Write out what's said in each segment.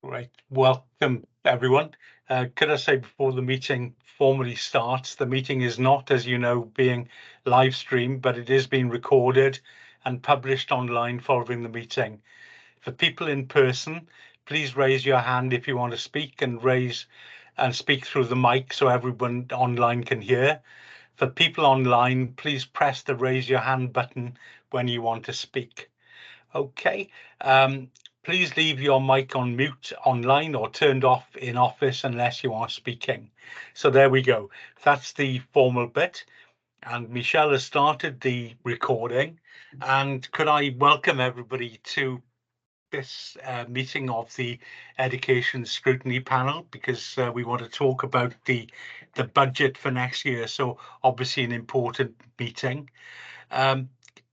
Right. Welcome, everyone. Could I say before the meeting formally starts, the meeting is not, as you know, being live streamed, but it is being recorded and published online following the meeting. For people in person, please raise your hand if you want to speak and speak through the mic so everyone online can hear. For people online, please press the raise your hand button when you want to speak. Okay. Please leave your mic on mute online or turned off in office unless you are speaking. So there we go. That's the formal bit. And Michelle has started the recording. And could I welcome everybody to this meeting of the Education Scrutiny Panel, because we want to talk about the budget for next year. So obviously an important meeting.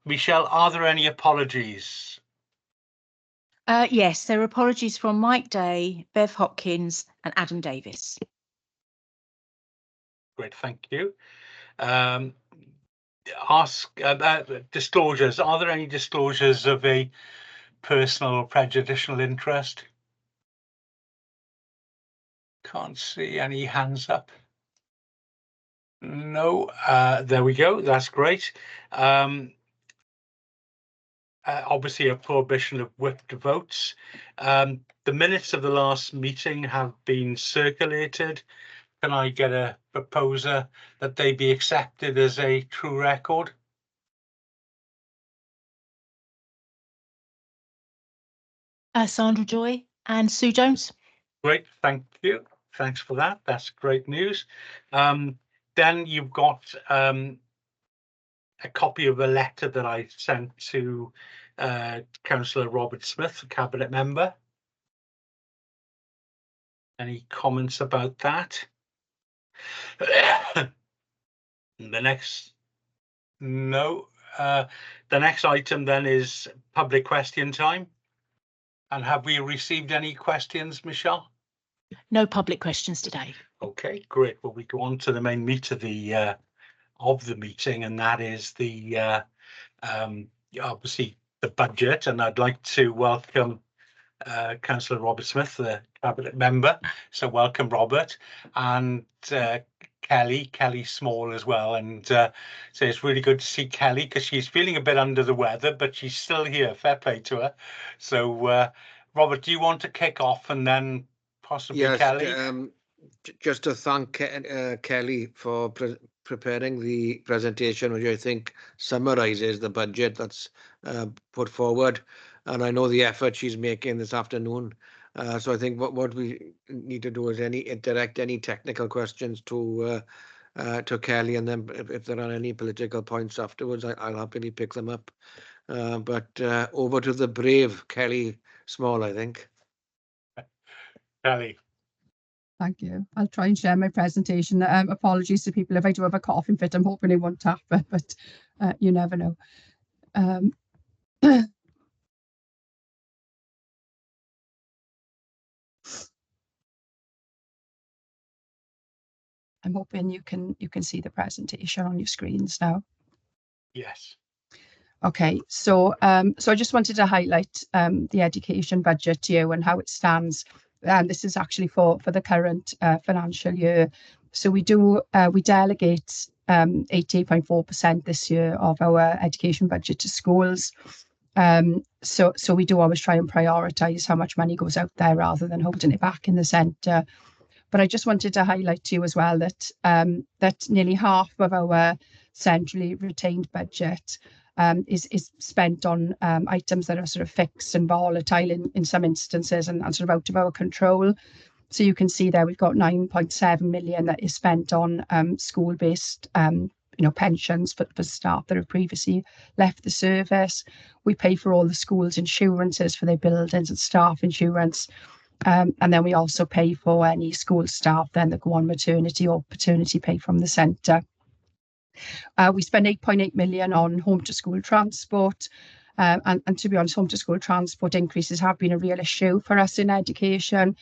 Michelle, are there any apologies? Yes, there are apologies from Mike Day, Bev Hopkins and Adam Davis. Great, thank you. Disclosures. Are there any disclosures of a personal or prejudicial interest? Can't see any hands up. No, there we go. That's great. Obviously a prohibition of whipped votes. The minutes of the last meeting have been circulated. Can I get a proposer that they be accepted as a true record? Sandra Joy and Sue Jones. Great, thank you. Thanks for that. That's great news. Then you've got a copy of a letter that I sent to Councillor Robert Smith, a cabinet member. Any comments about that? The next item then is public question time. And have we received any questions, Michelle? No public questions today. Okay, great. Well, we go on to the main meat of the meeting, and that is the obviously the budget. And I'd like to welcome Councillor Robert Smith, the cabinet member. So welcome, Robert, and Kelly Small as well. And so it's really good to see Kelly, because she's feeling a bit under the weather, but she's still here. Fair play to her. So Robert, do you want to kick off and then possibly Kelly? Just to thank Kelly for preparing the presentation, which I think summarises the budget that's put forward. And I know the effort she's making this afternoon. So I think what we need to do is direct any technical questions to Kelly, and then if there are any political points afterwards, I'll happily pick them up. But over to the brave Kelly Small, I think. Kelly. Thank you. I'll try and share my presentation. Apologies to people if I do have a coughing fit. I'm hoping it won't happen, but you never know. I'm hoping you can see the presentation on your screens now. Yes. Okay, so I just wanted to highlight the education budget to you and how it stands. And this is actually for the current financial year. So we delegate 88.4% this year of our education budget to schools. So we do always try and prioritise how much money goes out there rather than holding it back in the centre. But I just wanted to highlight to you as well that that nearly half of our centrally retained budget is spent on items that are sort of fixed and volatile in some instances and sort of out of our control. So you can see there we've got 9.7 million that is spent on school-based pensions for staff that have previously left the service. We pay for all the schools' insurances for their buildings and staff insurance. And then we also pay for any school staff then that go on maternity or paternity pay from the centre. We spend 8.8 million on home to school transport. And to be honest, home to school transport increases have been a real issue for us in education,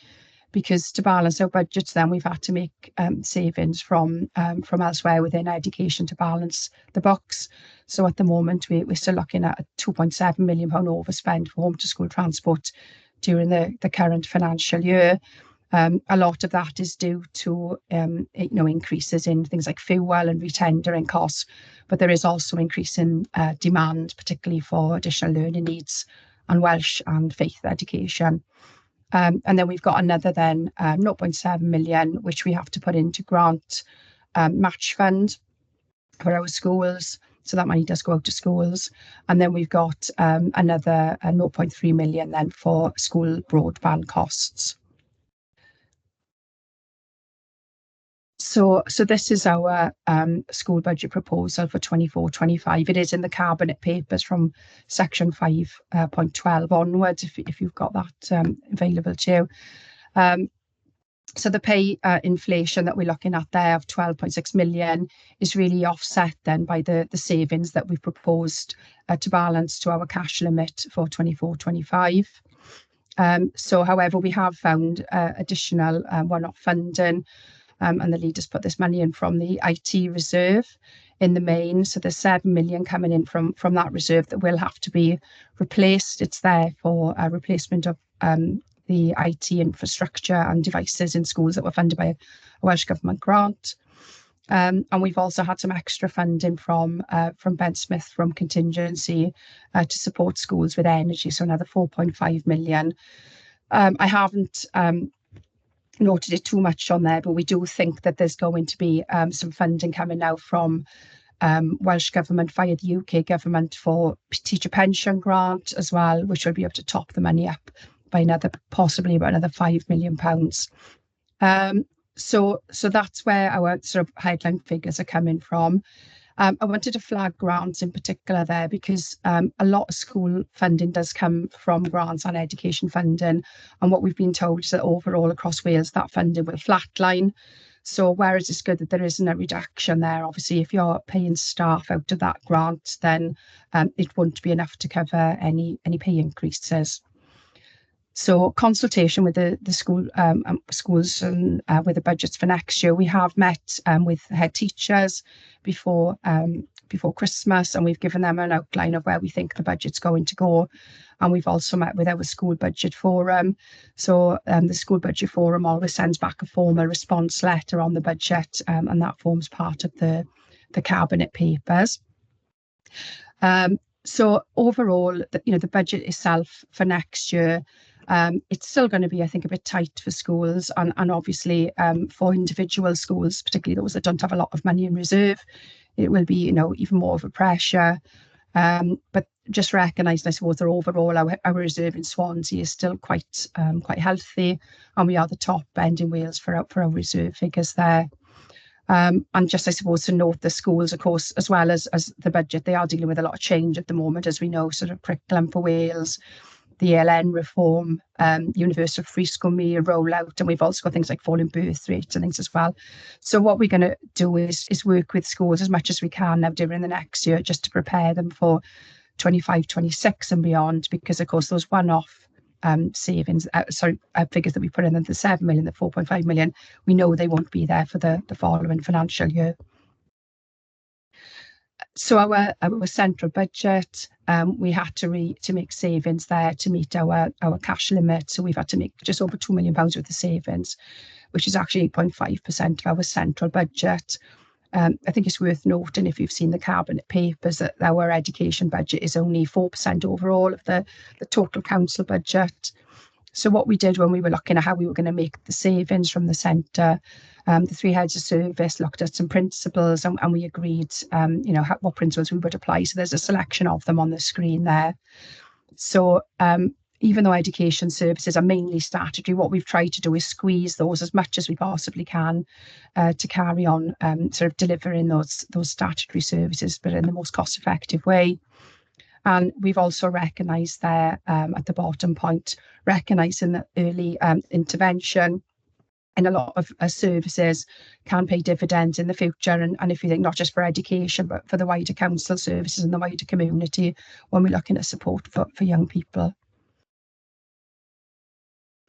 because to balance our budgets, then we've had to make savings from elsewhere within education to balance the books. So at the moment, we're still looking at a £2.7 million overspend for home to school transport during the current financial year. A lot of that is due to increases in things like fuel and retendering costs, but there is also increase in demand, particularly for additional learning needs and Welsh and faith education. And then we've got another 0.7 million, which we have to put into grant match fund for our schools. So that money does go out to schools. And then we've got another 0.3 million then for school broadband costs. So this is our school budget proposal for 24-25. It is in the Cabinet Papers from section 5.12 onwards, if you've got that available to you. So the pay inflation that we're looking at there of 12.6 million is really offset then by the savings that we've proposed to balance to our cash limit for 24-25. So however, we have found additional one-off funding, and the leaders put this money in from the IT reserve in the main. So there's 7 million coming in from that reserve that will have to be replaced. It's there for a replacement of the IT infrastructure and devices in schools that were funded by a Welsh Government grant. And we've also had some extra funding from Ben Smith from contingency to support schools with energy, so another 4.5 million. I haven't noted it too much on there, but we do think that there's going to be some funding coming now from Welsh Government via the UK Government for teacher pension grant as well, which will be able to top the money up by possibly about another £5 million. So that's where our sort of headline figures are coming from. I wanted to flag grants in particular there because a lot of school funding does come from grants and education funding. And what we've been told is that overall across Wales, that funding will flatline. So whereas it's good that there isn't a reduction there, obviously, if you're paying staff out of that grant, then it won't be enough to cover any pay increases. So consultation with the schools and with the budgets for next year, we have met with head teachers before Christmas, and we've given them an outline of where we think the budget's going to go. And we've also met with our school budget forum. So the school budget forum always sends back a formal response letter on the budget, and that forms part of the Cabinet Papers. So overall, the budget itself for next year, it's still going to be, I think, a bit tight for schools, and obviously for individual schools, particularly those that don't have a lot of money in reserve, it will be, even more of a pressure. But just recognising, I suppose, that overall our reserve in Swansea is still quite healthy, and we are the top end in Wales for our reserve figures there. And just, I suppose, to note the schools, of course, as well as the budget, they are dealing with a lot of change at the moment, as we know, sort of curriculum for Wales, the ELN reform, universal free school meal rollout, and we've also got things like falling birth rates and things as well. So what we're going to do is work with schools as much as we can now during the next year, just to prepare them for 25-26 and beyond, because of course those one-off savings, figures that we put in, the 7 million, the 4.5 million, we know they won't be there for the following financial year. So our central budget, we had to make savings there to meet our cash limit. So we've had to make just over £2 million worth of savings, which is actually 8.5% of our central budget. I think it's worth noting, if you've seen the Cabinet Papers, that our education budget is only 4% overall of the total council budget. So what we did when we were looking at how we were going to make the savings from the centre, the three heads of service looked at some principles, and we agreed, what principles we would apply. So there's a selection of them on the screen there. So even though education services are mainly statutory, what we've tried to do is squeeze those as much as we possibly can to carry on sort of delivering those statutory services, but in the most cost-effective way. And we've also recognised there at the bottom point, recognising that early intervention in a lot of services can pay dividends in the future. And if you think not just for education, but for the wider council services and the wider community, when we're looking at support for young people.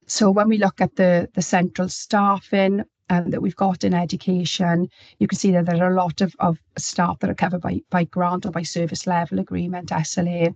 So when we look at the central staffing that we've got in education, you can see that there are a lot of staff that are covered by grant or by service level agreement, SLA.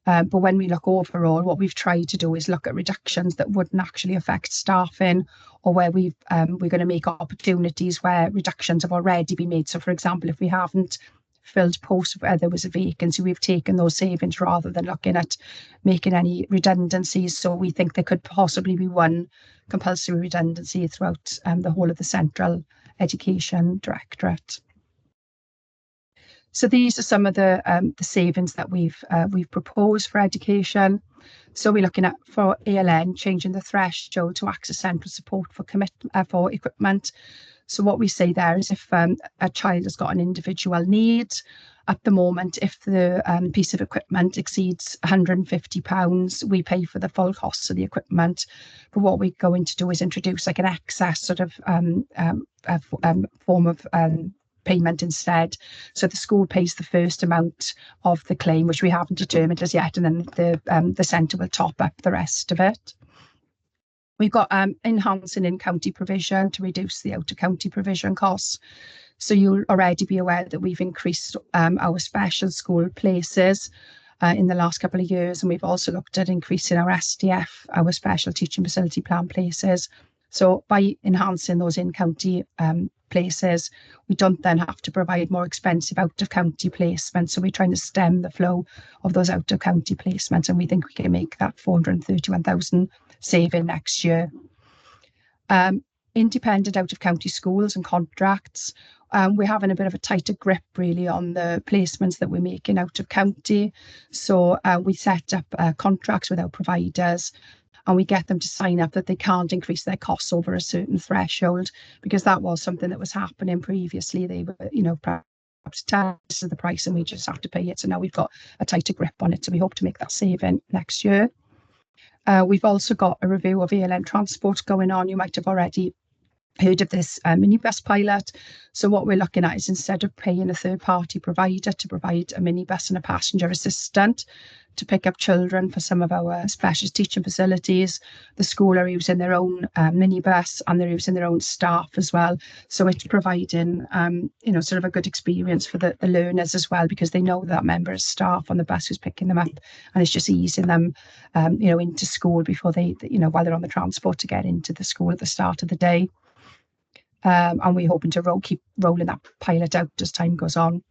But when we look overall, what we've tried to do is look at reductions that wouldn't actually affect staffing, or where we're going to make opportunities where reductions have already been made. So, for example, if we haven't filled posts where there was a vacancy, we've taken those savings rather than looking at making any redundancies. So we think there could possibly be one compulsory redundancy throughout the whole of the Central Education Directorate. So these are some of the savings that we've proposed for education. So we're looking at, for ALN, changing the threshold to access central support for for equipment. So what we say there is, if a child has got an individual need, at the moment, if the piece of equipment exceeds £150, we pay for the full costs of the equipment. But what we're going to do is introduce like an excess sort of form of payment instead. So the school pays the first amount of the claim, which we haven't determined as yet, and then the centre will top up the rest of it. We've got enhancing in-county provision to reduce the out-of-county provision costs. So you'll already be aware that we've increased our special school places in the last couple of years, and we've also looked at increasing our STF, our special teaching facility plan places. So by enhancing those in-county places, we don't then have to provide more expensive out-of-county placements. So we're trying to stem the flow of those out-of-county placements, and we think we can make that 431,000 saving next year. Independent out-of-county schools and contracts. We're having a bit of a tighter grip really on the placements that we're making out of county. So we set up contracts with our providers, and we get them to sign up that they can't increase their costs over a certain threshold, because that was something that was happening previously. They were, perhaps this is the price and we just have to pay it. So now we've got a tighter grip on it. So we hope to make that saving next year. We've also got a review of ALN transport going on. You might have already heard of this minibus pilot. So what we're looking at is, instead of paying a third-party provider to provide a minibus and a passenger assistant to pick up children for some of our specialist teaching facilities, the school are using their own minibus, and they're using their own staff as well. So it's providing, sort of a good experience for the learners as well, because they know that member of staff on the bus who's picking them up, and it's just easing them, into school before they, while they're on the transport to get into the school at the start of the day. And we're hoping to keep rolling that pilot out as time goes on.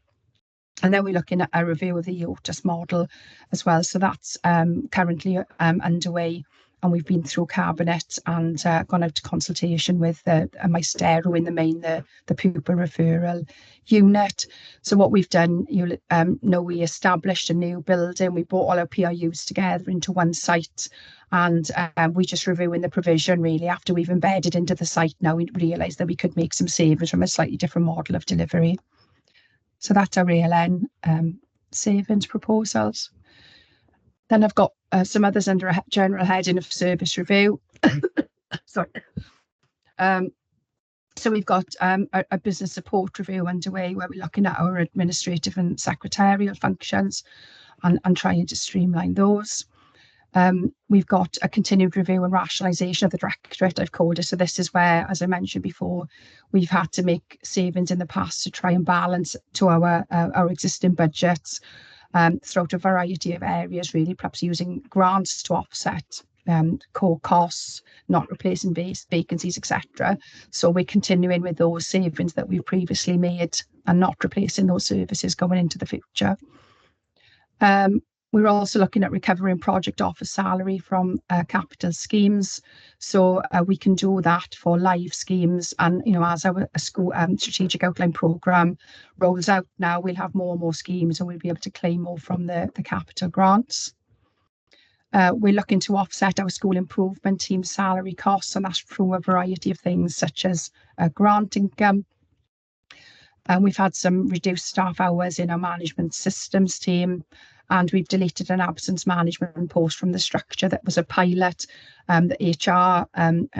And then we're looking at a review of the OTIS model as well. So that's currently underway, and we've been through Cabinet and gone out to consultation with Maestero in the main, the pupil referral unit. So what we've done, we established a new building. We brought all our PRUs together into one site, and we're just reviewing the provision really. After we've embedded into the site now, we realised that we could make some savings from a slightly different model of delivery. So that's our ALN savings proposals. Then I've got some others under a general heading of service review. Sorry. So we've got a business support review underway, where we're looking at our administrative and secretarial functions and trying to streamline those. We've got a continued review and rationalisation of the directorate, I've called it. So this is where, as I mentioned before, we've had to make savings in the past to try and balance to our existing budgets throughout a variety of areas, really, perhaps using grants to offset core costs, not replacing vacancies, etc. So we're continuing with those savings that we've previously made and not replacing those services going into the future. We're also looking at recovering project office salary from capital schemes. So we can do that for live schemes. And, as our school strategic outline programme rolls out now, we'll have more and more schemes, and we'll be able to claim more from the capital grants. We're looking to offset our school improvement team salary costs, and that's through a variety of things, such as grant income. We've had some reduced staff hours in our management systems team, and we've deleted an absence management post from the structure that was a pilot that HR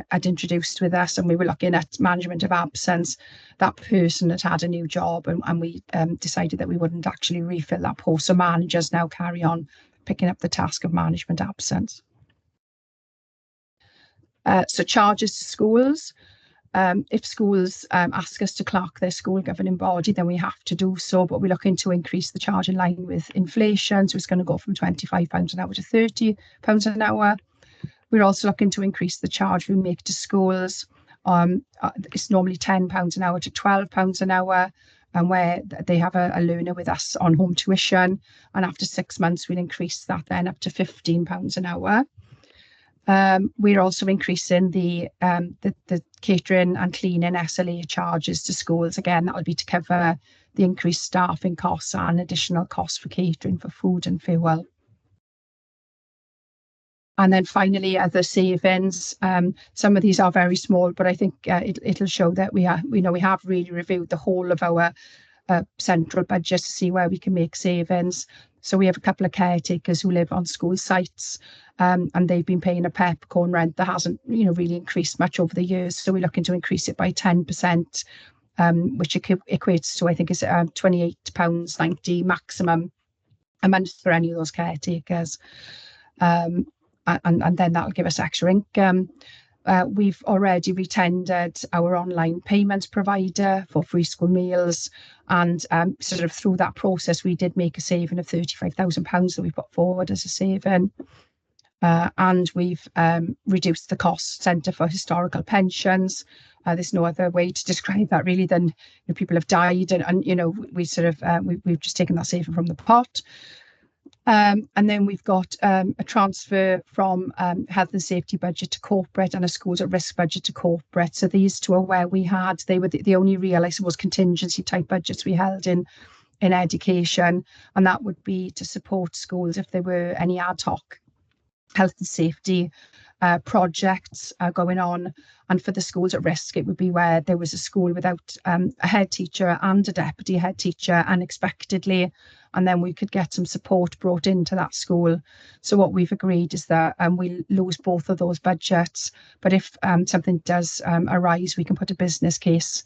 had introduced with us, and we were looking at management of absence. That person had a new job, and we decided that we wouldn't actually refill that post. So managers now carry on picking up the task of management absence. So charges to schools. If schools ask us to clock their school governing body, then we have to do so, but we're looking to increase the charge in line with inflation. So it's going to go from £25 an hour to £30 an hour. We're also looking to increase the charge we make to schools. It's normally £10 an hour to £12 an hour, and where they have a learner with us on home tuition. And after 6 months, we'll increase that then up to £15 an hour. We're also increasing the catering and cleaning SLA charges to schools. Again, that will be to cover the increased staffing costs and additional costs for catering for food and fuel. And then finally, other savings. Some of these are very small, but I think it'll show that we have really reviewed the whole of our central budget to see where we can make savings. So we have a couple of caretakers who live on school sites, and they've been paying a peppercorn rent that hasn't, really increased much over the years. So we're looking to increase it by 10%, which equates to, I think, is £28.90 maximum a month for any of those caretakers. And then that'll give us extra income. We've already retendered our online payments provider for free school meals, and sort of through that process we did make a saving of £35,000 that we put forward as a saving. And we've reduced the cost centre for historical pensions. There's no other way to describe that really than people have died, and we've just taken that saving from the pot. And then we've got a transfer from health and safety budget to corporate, and a schools at risk budget to corporate. So these two are where they were the only real, I suppose, contingency type budgets we held in education, and that would be to support schools if there were any ad hoc health and safety projects going on. And for the schools at risk, it would be where there was a school without a head teacher and a deputy head teacher unexpectedly, and then we could get some support brought into that school. So what we've agreed is that we'll lose both of those budgets, but if something does arise, we can put a business case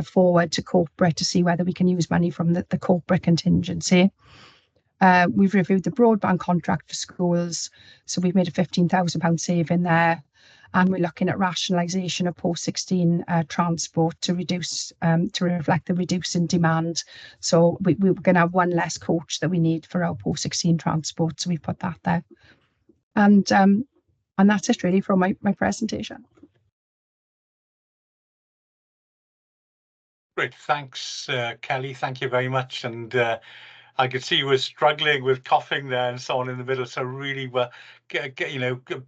forward to corporate to see whether we can use money from the corporate contingency. We've reviewed the broadband contract for schools, so we've made a £15,000 saving there, and we're looking at rationalisation of post-16 transport to reduce to reflect the reduce in demand. So we're going to have one less coach that we need for our post-16 transport, so we put that there. And that's it really from my presentation. Great, thanks, Kelly. Thank you very much. And I could see you were struggling with coughing there and so on in the middle. So really, were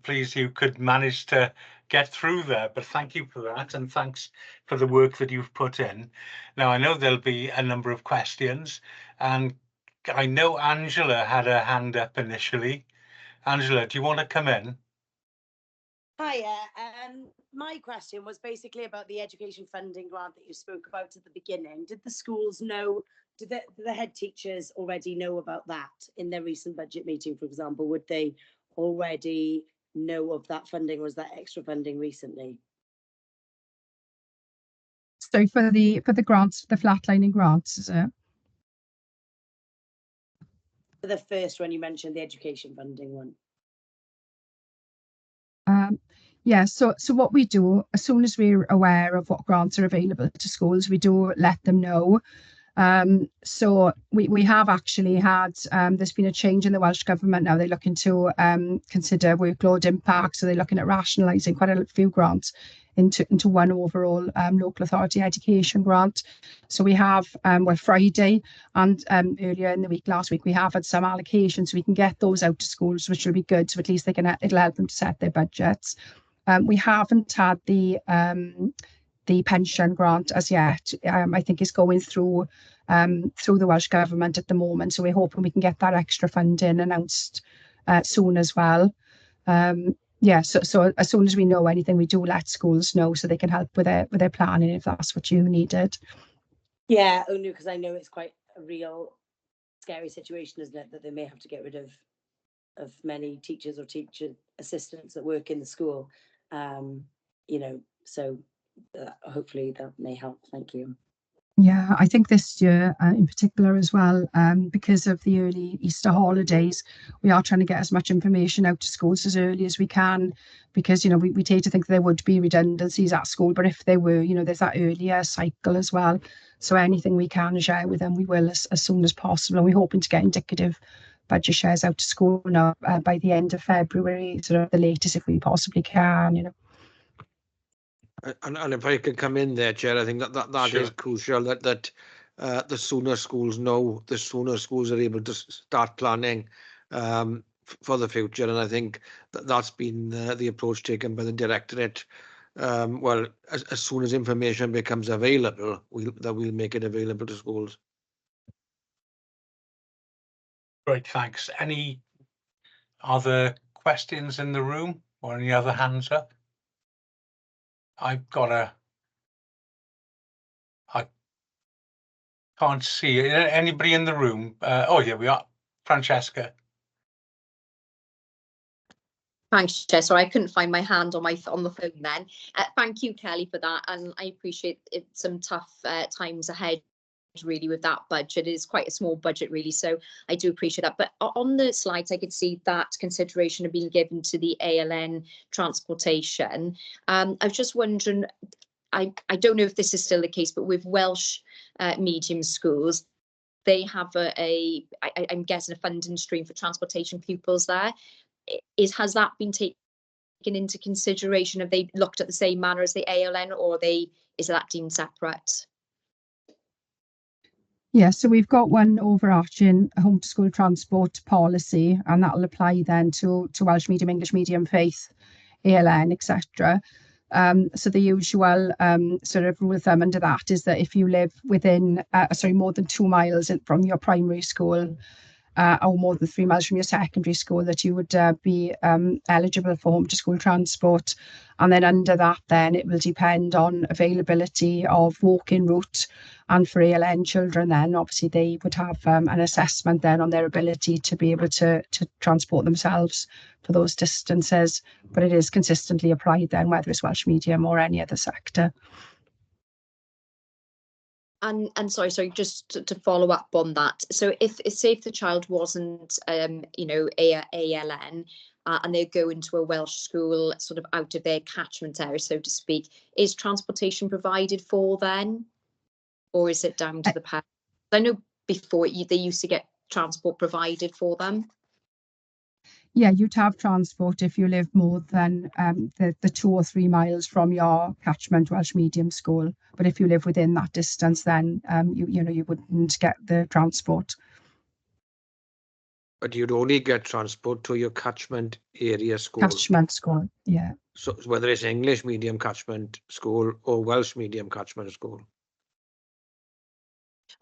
pleased you could manage to get through there. But thank you for that, and thanks for the work that you've put in. Now I know there'll be a number of questions, and I know Angela had her hand up initially. Angela, do you want to come in? Hiya. My question was basically about the education funding grant that you spoke about at the beginning. Did the schools know, did the head teachers already know about that in their recent budget meeting, for example? Would they already know of that funding, or was that extra funding recently? So for the grants, the flatlining grants, is it? For the first one, you mentioned the education funding one. Yeah, so what we do, as soon as we're aware of what grants are available to schools, we do let them know. So we have actually had, there's been a change in the Welsh Government now. They're looking to consider workload impact, so they're looking at rationalising quite a few grants into one overall local authority education grant. So we have, Friday and earlier in the week, last week, we have had some allocations, so we can get those out to schools, which will be good. So at least it'll help them to set their budgets. We haven't had the pension grant as yet. I think it's going through the Welsh Government at the moment, so we're hoping we can get that extra funding announced soon as well. Yeah, so as soon as we know anything, we do let schools know so they can help with their planning if that's what you needed. Yeah, only because I know it's quite a real scary situation, isn't it, that they may have to get rid of many teachers or teacher assistants that work in the school. So hopefully that may help. Thank you. Yeah, I think this year in particular as well, because of the early Easter holidays, we are trying to get as much information out to schools as early as we can, because, we tend to think there would be redundancies at school, but if there were, there's that earlier cycle as well. So anything we can share with them, we will as soon as possible. And we're hoping to get indicative budget shares out to school now by the end of February, sort of the latest if we possibly can. And if I can come in there, Chair, I think that Sure. is crucial, that the sooner schools know, the sooner schools are able to start planning for the future. And I think that's been the approach taken by the Directorate. Well, as soon as information becomes available, we'll make it available to schools. Great, thanks. Any other questions in the room or any other hands up? I can't see anybody in the room. Oh, here we are. Francesca. Thanks, Chair. So I couldn't find my hand on the phone then. Thank you, Kelly, for that, and I appreciate it. Some tough times ahead, really, with that budget. It is quite a small budget, really, so I do appreciate that. But on the slides, I could see that consideration of being given to the ALN transportation. I was just wondering, I don't know if this is still the case, but with Welsh medium schools, they have I'm guessing a funding stream for transportation pupils there. Has that been taken into consideration? Have they looked at the same manner as the ALN, or is that deemed separate? Yeah, so we've got one overarching home to school transport policy, and that'll apply then to Welsh medium, English medium, faith, ALN, etc. So the usual sort of rule of thumb under that is that if you live within, more than 2 miles from your primary school, or more than 3 miles from your secondary school, that you would be eligible for home to school transport. And then under that, then it will depend on availability of walking route. And for ALN children, then obviously they would have an assessment then on their ability to be able to transport themselves for those distances. But it is consistently applied then, whether it's Welsh medium or any other sector. And sorry, just to follow up on that. So if the child wasn't, ALN, and they go into a Welsh school sort of out of their catchment area, so to speak, is transportation provided for then, or is it down to the parents? I know before they used to get transport provided for them. Yeah, you'd have transport if you live more than the 2 or 3 miles from your catchment Welsh medium school. But if you live within that distance, then you wouldn't get the transport. But you'd only get transport to your catchment area school. Catchment school, yeah. So whether it's English medium catchment school or Welsh medium catchment school.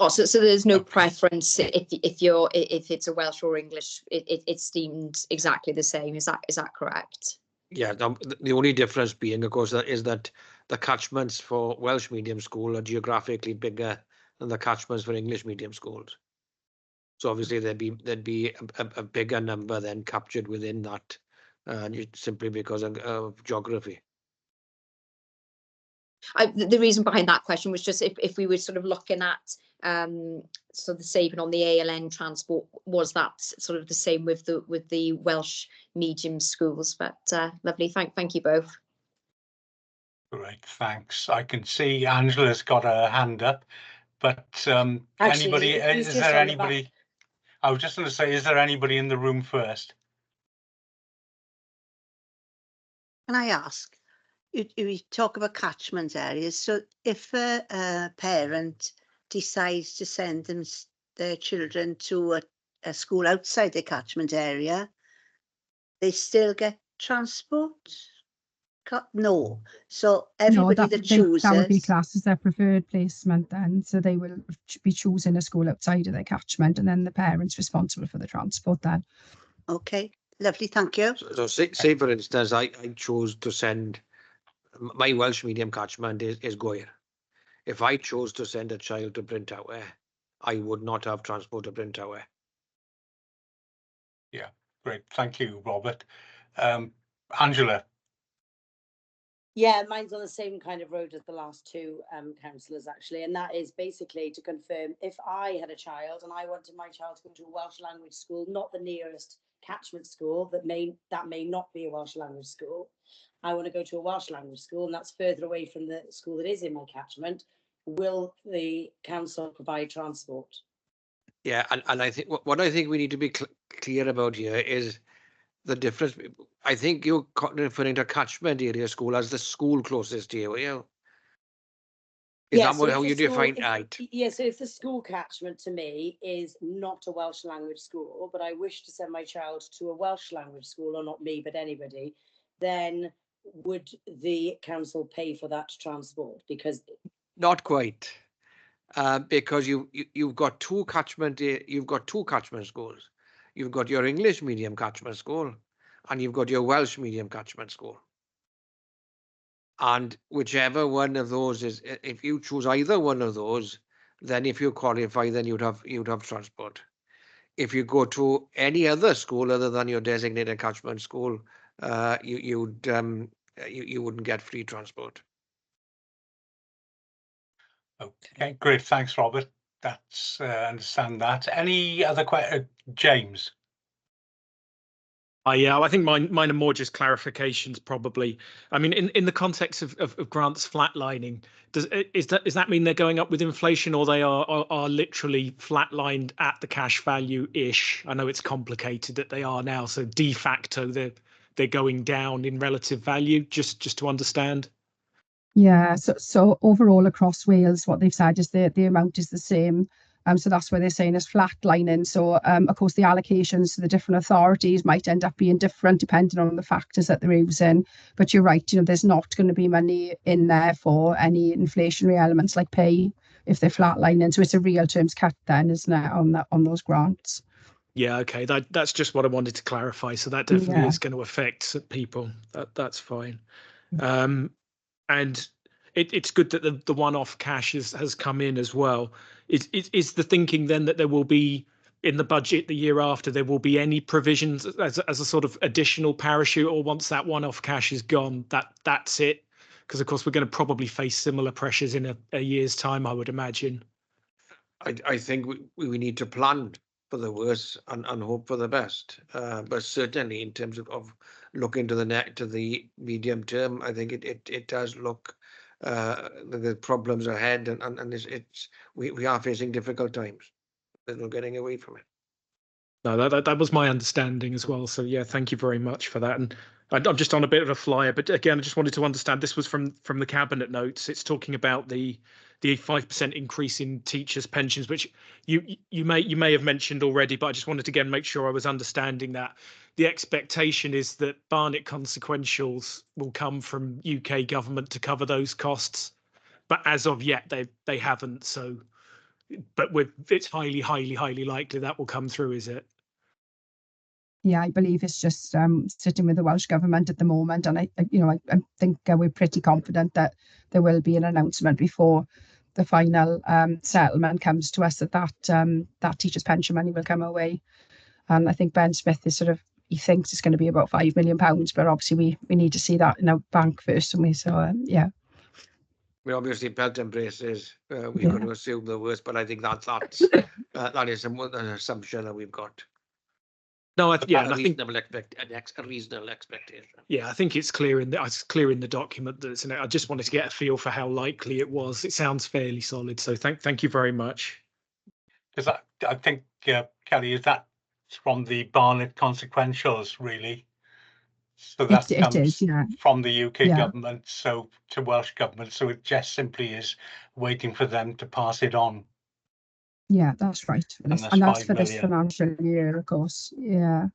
Oh, so there's no preference if it's a Welsh or English. It's deemed exactly the same. Is that correct? Yeah, the only difference being, of course, is that the catchments for Welsh medium school are geographically bigger than the catchments for English medium schools. So obviously there'd be a bigger number then captured within that, simply because of geography. The reason behind that question was just if we were sort of looking at so the saving on the ALN transport, was that sort of the same with the Welsh medium schools? But lovely, thank you both. Great, thanks. I can see Angela's got her hand up, but Actually, is there anybody? I was just going to say, is there anybody in the room first? Can I ask? You talk about catchment areas. So if a parent decides to send their children to a school outside the catchment area, they still get transport? No. So everybody that chooses... that would be classed as their preferred placement then. So they will be choosing a school outside of their catchment, and then the parent's responsible for the transport then. Okay, lovely, thank you. So say for instance, I chose to send... My Welsh medium catchment is Goir. If I chose to send a child to Bryntawe, I would not have transport to Bryntawe. Yeah, great. Thank you, Robert. Angela. Yeah, mine's on the same kind of road as the last two councillors, actually. And that is basically to confirm, if I had a child and I wanted my child to go to a Welsh language school, not the nearest catchment school, that may not be a Welsh language school. I want to go to a Welsh language school, and that's further away from the school that is in my catchment. Will the council provide transport? Yeah, and I think what I think we need to be clear about here is the difference. I think you're referring to catchment area school as the school closest to you. Yeah. Is that how you define it? Yeah, so if the school catchment to me is not a Welsh language school, but I wish to send my child to a Welsh language school, or not me, but anybody, then would the council pay for that transport? Because not quite, because you've got two catchment schools. You've got your English medium catchment school, and you've got your Welsh medium catchment school. And whichever one of those is, if you choose either one of those, then if you qualify, then you'd have transport. If you go to any other school other than your designated catchment school, you wouldn't get free transport. Okay, great. Thanks, Robert. That's understand that. Any other questions, James? Yeah, I think mine are more just clarifications, probably. I mean, in the context of grants flatlining, does that mean they're going up with inflation, or they are literally flatlined at the cash value ish? I know it's complicated that they are now, so de facto they're going down in relative value. Just to understand. Yeah, so overall across Wales, what they've said is the amount is the same. So that's where they're saying is flatlining. So of course the allocations to the different authorities might end up being different depending on the factors that they're using. But you're right, there's not going to be money in there for any inflationary elements like pay if they're flatlining. So it's a real terms cut then, isn't it, on those grants? Yeah, okay, that's just what I wanted to clarify. So that definitely is going to affect people. That's fine. And it's good that the one-off cash has come in as well. Is the thinking then that there will be, in the budget the year after, there will be any provisions as a sort of additional parachute, or once that one-off cash is gone, that's it? Because of course we're going to probably face similar pressures in a year's time, I would imagine. I think we need to plan for the worst and hope for the best. But certainly in terms of looking to the medium term, I think it does look the problems ahead, and we are facing difficult times. There's no getting away from it. No, that was my understanding as well. So yeah, thank you very much for that. And I'm just on a bit of a flyer, but again, I just wanted to understand, this was from the cabinet notes. It's talking about the 5% increase in teachers' pensions, which you may have mentioned already, but I just wanted to again make sure I was understanding that. The expectation is that Barnet consequentials will come from UK government to cover those costs, but as of yet they haven't. So, but it's highly likely that will come through, is it? Yeah, I believe it's just sitting with the Welsh government at the moment, and I think we're pretty confident that there will be an announcement before the final settlement comes to us that teachers' pension money will come away. And I think Ben Smith is he thinks it's going to be about £5 million, but obviously we need to see that in our bank first, and yeah. We obviously belt and braces. We're going to assume the worst, but I think that is an assumption that we've got. No, a reasonable expectation. Yeah, I think it's clear in the document that I just wanted to get a feel for how likely it was. It sounds fairly solid, so thank you very much. Because I think Kelly, is that from the Barnet consequentials, really? So that comes from the UK government, so to Welsh government. So it just simply is waiting for them to pass it on. Yeah, that's right. And that's for this financial year, of course. Yeah.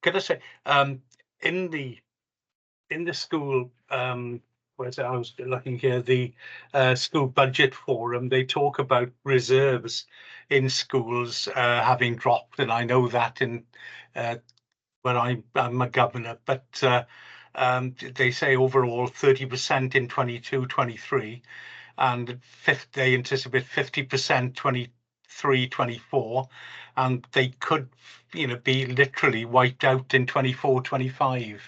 Could I say, in the school, where's it? I was looking here, the school budget forum, they talk about reserves in schools having dropped, and I know that in when I'm a governor, but they say overall 30% in 22-23, and they anticipate 50% 23-24, and they could be literally wiped out in 24-25.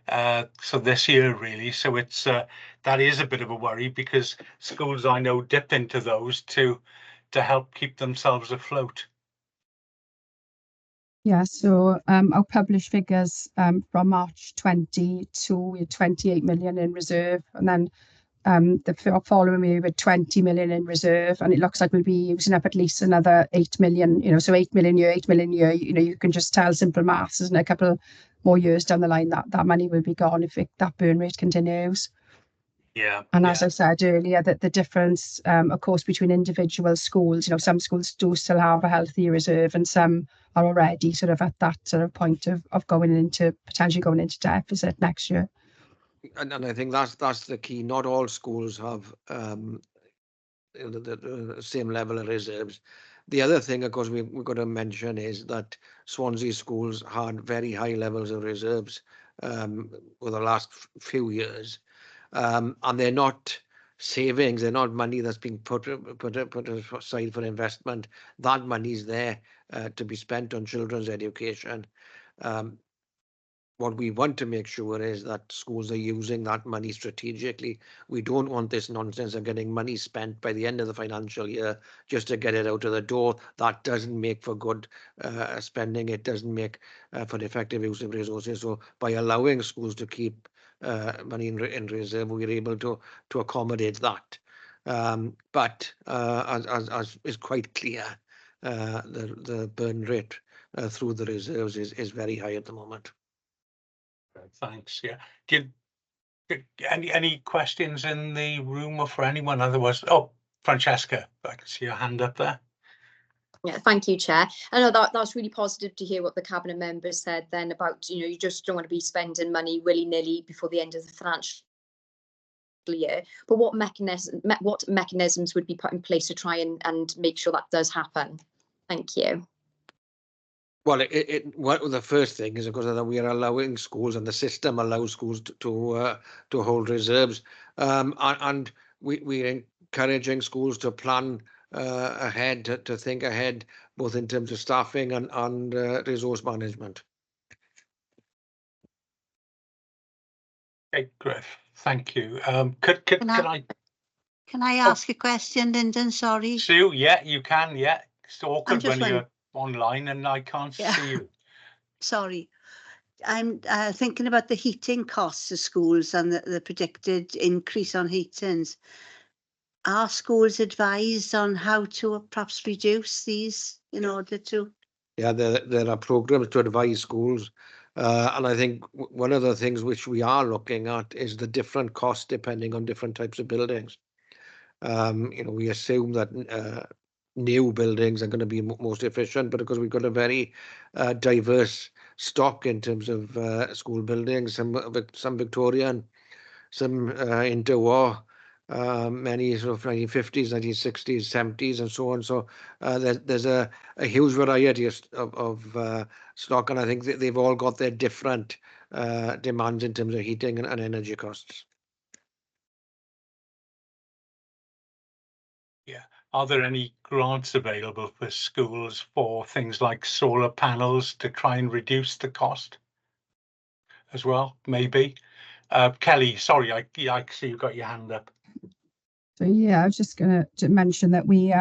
So this year really, so it's that is a bit of a worry, because schools I know dip into those to help keep themselves afloat. Yeah, so our published figures from March 22, we had 28 million in reserve, and then the following year we had 20 million in reserve, and it looks like we'll be using up at least another 8 million, you know, so 8 million year, 8 million year, you know, you can just tell simple maths, isn't it? A couple more years down the line, that money will be gone if that burn rate continues. Yeah. And yeah. as I said earlier, that the difference, of course, between individual schools, you know, some schools do still have a healthy reserve, and some are already sort of at that sort of point of potentially going into deficit next year. And I think that's the key. Not all schools have the same level of reserves. The other thing, of course, we've got to mention is that Swansea schools had very high levels of reserves over the last few years, and they're not savings. They're not money that's being put aside for investment. That money's there to be spent on children's education. What we want to make sure is that schools are using that money strategically. We don't want this nonsense of getting money spent by the end of the financial year just to get it out of the door. That doesn't make for good spending. It doesn't make for effective use of resources. So by allowing schools to keep money in reserve, we're able to accommodate that. But as is quite clear, the burn rate through the reserves is very high at the moment. Thanks. Yeah. Any questions in the room or for anyone? Otherwise, oh, Francesca, I can see your hand up there. Yeah, thank you, Chair. I know that's really positive to hear what the cabinet members said then about, you know, you just don't want to be spending money willy-nilly before the end of the financial year. But what mechanisms would be put in place to try and make sure that does happen? Thank you. Well, the first thing is, of course, that we are allowing schools, and the system allows schools to hold reserves, and we're encouraging schools to plan ahead, to think ahead, both in terms of staffing and resource management. Okay, Griff, thank you. Can I ask a question, Lyndon? Sorry. Sue, yeah, you can. Yeah, it's awkward when just you're online and I can't see you. Sorry. I'm thinking about the heating costs of schools and the predicted increase on heatings. Are schools advised on how to perhaps reduce these in order to? Yeah, there are programs to advise schools. And I think one of the things which we are looking at is the different costs depending on different types of buildings. You know, we assume that new buildings are going to be most efficient, but because we've got a very diverse stock in terms of school buildings, some Victorian, some interwar, many sort of 1950s, 1960s, 70s, and so on. So there's a huge variety of stock, and I think that they've all got their different demands in terms of heating and energy costs. Yeah. Are there any grants available for schools for things like solar panels to try and reduce the cost as well? Maybe. Kelly, sorry, I see you've got your hand up. So yeah, I was just going to mention that we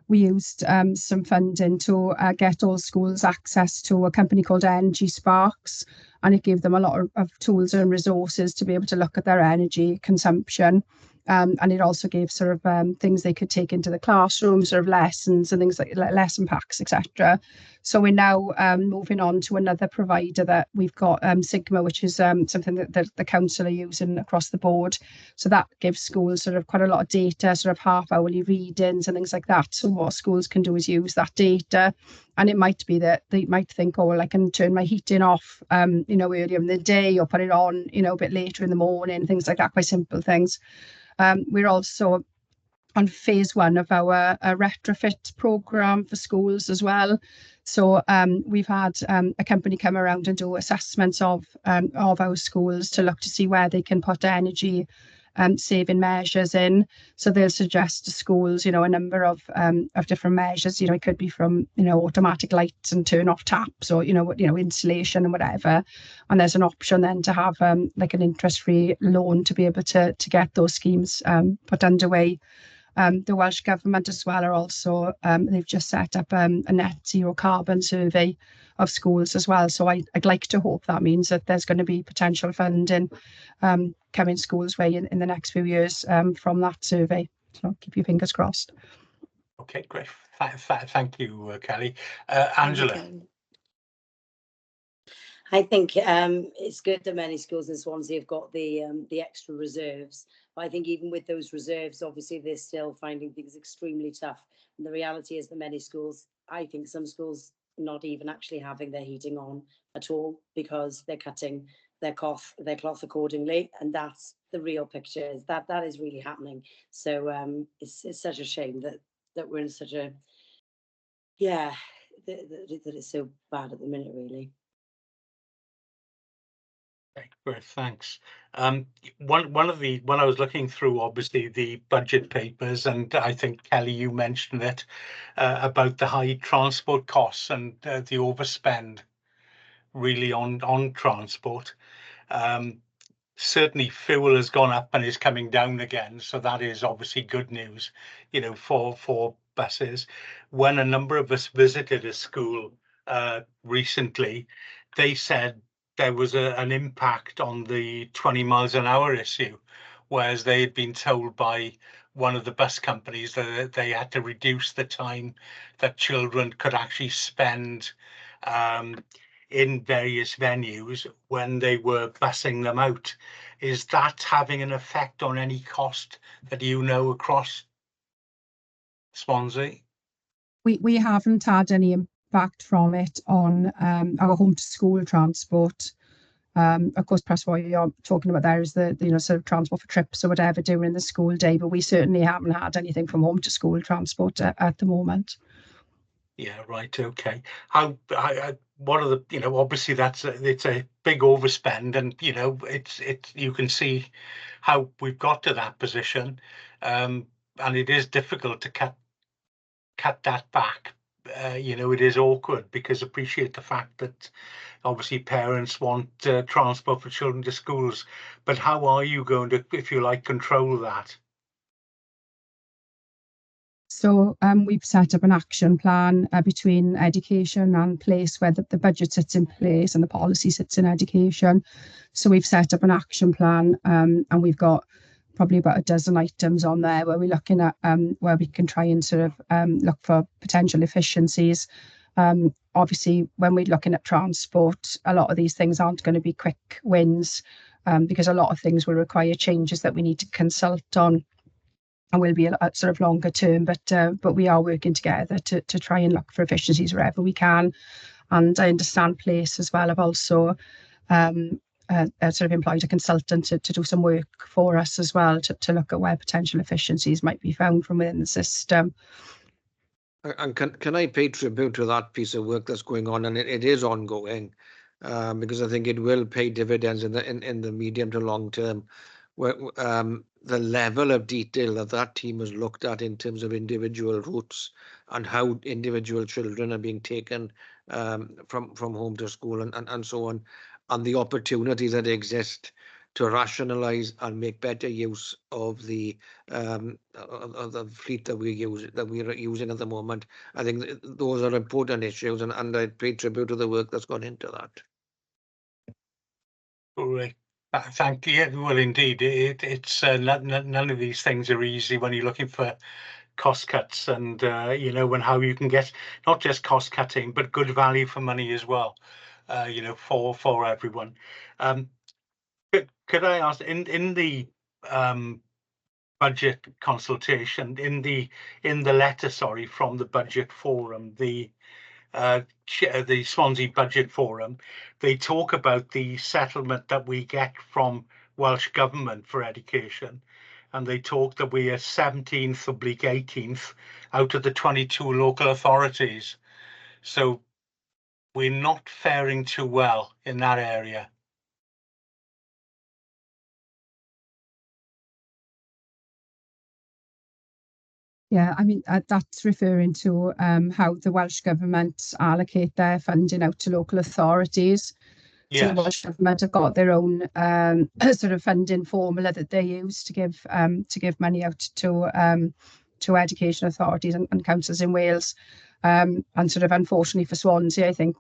used some funding to get all schools access to a company called Energy Sparks, and it gave them a lot of tools and resources to be able to look at their energy consumption. And it also gave sort of things they could take into the classroom, sort of lessons and things like lesson packs, etc. So we're now moving on to another provider that we've got, Sigma, which is something that the council are using across the board. So that gives schools sort of quite a lot of data, sort of half-hourly readings and things like that. So what schools can do is use that data. And it might be that they might think, oh, well, I can turn my heating off, you know, earlier in the day, or put it on, you know, a bit later in the morning, things like that, quite simple things. We're also on phase 1 of our retrofit program for schools as well. So we've had a company come around and do assessments of our schools to look to see where they can put energy saving measures in. So they'll suggest to schools, you know, a number of different measures. You know, it could be from, you know, automatic lights and turn off taps, or, you know, insulation and whatever. And there's an option then to have like an interest-free loan to be able to get those schemes put underway. The Welsh Government as well are also, they've just set up a net zero carbon survey of schools as well. So I'd like to hope that means that there's going to be potential funding coming schools' way in the next few years from that survey. So keep your fingers crossed. Okay, great. Thank you, Kelly. Angela. Okay. I think it's good that many schools in Swansea have got the extra reserves. But I think even with those reserves, obviously they're still finding things extremely tough. And the reality is that many schools, I think some schools, not even actually having their heating on at all because they're cutting their cloth accordingly, and that's the real picture. Is that is really happening. So it's such a shame that we're in such a that it's so bad at the minute, really. Okay, great, thanks. When I was looking through, obviously, the budget papers, and I think, Kelly, you mentioned it, about the high transport costs and the overspend really on transport. Certainly fuel has gone up and is coming down again, so that is obviously good news, you know, for buses. When a number of us visited a school recently, they said there was an impact on the 20 miles an hour issue, whereas they had been told by one of the bus companies that they had to reduce the time that children could actually spend in various venues when they were bussing them out. Is that having an effect on any cost that you know across Swansea? We haven't had any impact from it on our home to school transport. Of course, perhaps what you're talking about there is the you know, sort of transport for trips or whatever during the school day, but we certainly haven't had anything from home to school transport at the moment. Yeah, right. Okay. What are the, you know, obviously it's a big overspend, and, you know, it's you can see how we've got to that position, and it is difficult to cut that back. You know, it is awkward because appreciate the fact that obviously parents want transport for children to schools, but how are you going to, if you like, control that? So we've set up an action plan between education and place, where the budget sits in place and the policy sits in education. So we've set up an action plan, and we've got probably about a dozen items on there where we're looking at where we can try and sort of look for potential efficiencies. Obviously, when we're looking at transport, a lot of these things aren't going to be quick wins, because a lot of things will require changes that we need to consult on, and will be a sort of longer term, but we are working together to try and look for efficiencies wherever we can. And I understand Place as well have also sort of employed a consultant to do some work for us as well, to look at where potential efficiencies might be found from within the system. And can I pay tribute to that piece of work that's going on, and it is ongoing, because I think it will pay dividends in the medium to long term. Where the level of detail that team has looked at in terms of individual routes and how individual children are being taken from home to school and so on, and the opportunities that exist to rationalize and make better use of the fleet that we're using at the moment. I think those are important issues, and I pay tribute to the work that's gone into that. Great. Thank you. Well, indeed, it's none of these things are easy when you're looking for cost cuts, and you know, and how you can get not just cost cutting but good value for money as well, you know, for everyone. Could I ask, in the budget consultation, in the letter, sorry, from the budget forum, the Swansea Budget Forum, they talk about the settlement that we get from Welsh Government for education, and they talk that we are 17th oblique 18th out of the 22 local authorities. So we're not faring too well in that area. Yeah, I mean, that's referring to how the Welsh Government allocate their funding out to local authorities. So the Yes, Welsh Government have got their own sort of funding formula that they use to give money out to education authorities and councils in Wales. And sort of unfortunately for Swansea, I think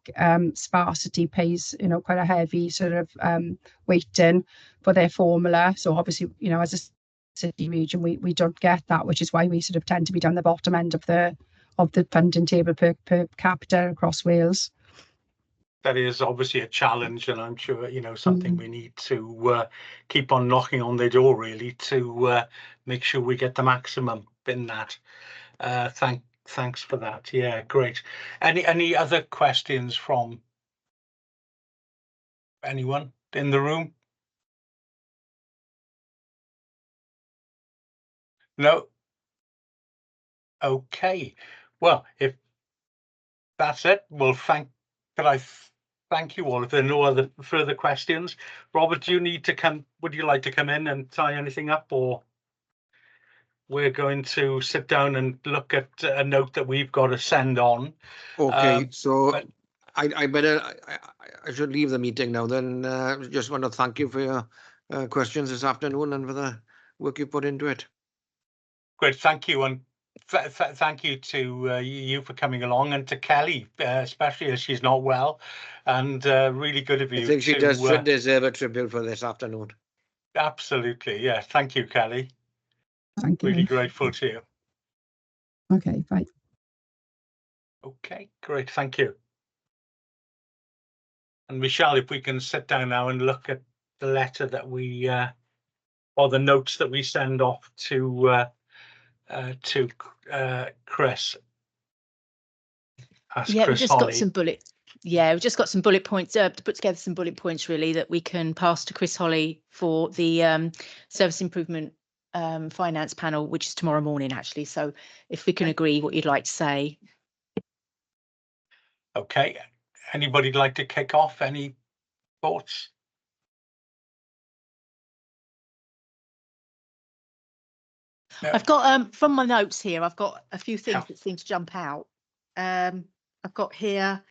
sparsity pays, quite a heavy sort of weighting for their formula. So obviously, as a city region, we don't get that, which is why we sort of tend to be down the bottom end of the funding table per capita across Wales. that is obviously a challenge, and I'm sure, something we need to keep on knocking on their door, really, to make sure we get the maximum in that. Thanks for that. Yeah, great. Any other questions from anyone in the room? No? Okay. Well, if that's it, well, thank you all. If there are no other further questions, Robert, would you like to come in and tie anything up, or we're going to sit down and look at a note that we've got to send on? Okay, so but- I should leave the meeting now then. Just want to thank you for your questions this afternoon and for the work you put into it. Great, thank you, and thank you to you for coming along, and to Kelly, especially as she's not well, and really good of you. I think she should deserve a tribute for this afternoon. Absolutely, yeah. Thank you, Kelly. Thank you. Really grateful to you. Okay, bye. Okay, great, thank you. And Michelle, if we can sit down now and look at the letter that we, or the notes that we send off to Chris. Yeah, Chris we've just Holly. got some bullets. Yeah, we've just got some bullet points to put together, some bullet points really that we can pass to Chris Holly for the service improvement finance panel, which is tomorrow morning actually. So if we can agree what you'd like to say. Okay, anybody like to kick off? Any thoughts? No. I've got from my notes here, I've got a few things that seem to jump out. I've got here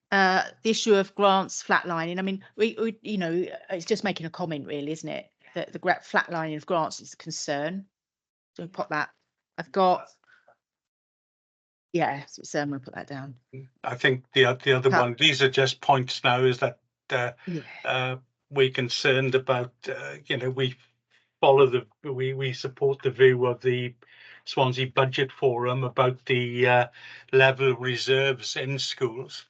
the issue of grants flatlining. I mean, we it's just making a comment really, isn't it? That the flatlining of grants is a concern. So put that. I've got, yeah, so I'm going to put that down. I think the other one, these are just points now, is that we're concerned about, we follow we support the view of the Swansea Budget Forum about the level of reserves in schools.